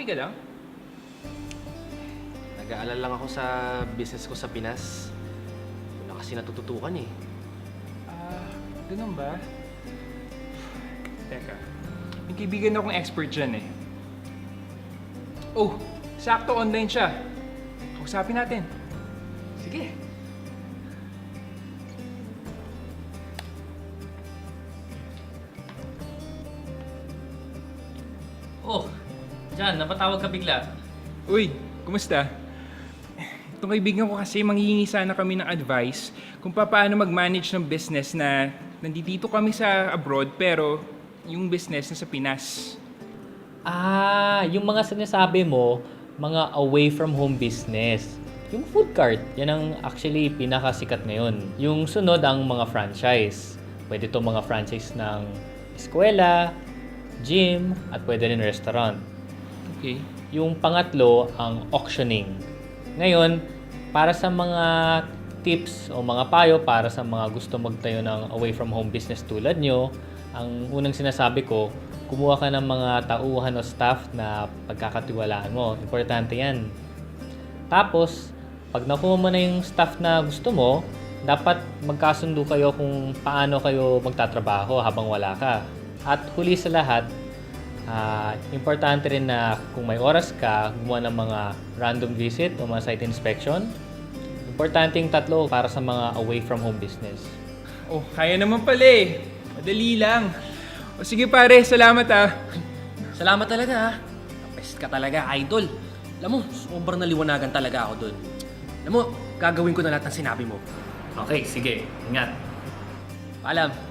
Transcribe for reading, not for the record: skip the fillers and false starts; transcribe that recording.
Okay ka lang? Nag-aalala lang ako sa business ko sa Pinas. Doon na kasi natututukan eh. Ganun ba? Teka, may kaibigan akong expert dyan eh. Oh, sakto online siya. Kausapin natin. Sige. Oh, Jan, napatawag ka bigla. Uy, kumusta? Itong kaibigan ko kasi manghihingi sana kami ng advice kung paano mag-manage ng business na nandito kami sa abroad pero yung business na sa Pinas. Yung mga sinasabi mo, mga away from home business. Yung food cart, yan ang actually pinakasikat ngayon. Yung sunod ang mga franchise. Pwede itong mga franchise ng eskwela, gym, at pwede rin restaurant. Okay. Yung pangatlo, ang auctioning. Ngayon, para sa mga tips o mga payo para sa mga gusto magtayo ng away from home business tulad nyo, ang unang sinasabi ko, kumuha ka ng mga tauhan o staff na pagkakatiwalaan mo. Importante yan. Tapos, pag nakuha mo na yung staff na gusto mo, dapat magkasundo kayo kung paano kayo magtatrabaho habang wala ka. At huli sa lahat, importante rin na kung may oras ka, gumawa ng mga random visit o mga site inspection. Importante yung tatlo para sa mga away from home business. Oh, kaya naman pala eh. Madali lang. O sige pare, salamat ah. Salamat talaga ha. Best ka talaga, idol. Alam mo, sobrang naliwanagan talaga ako doon. Alam mo, gagawin ko na lahat ng sinabi mo. Okay, sige. Ingat. Paalam.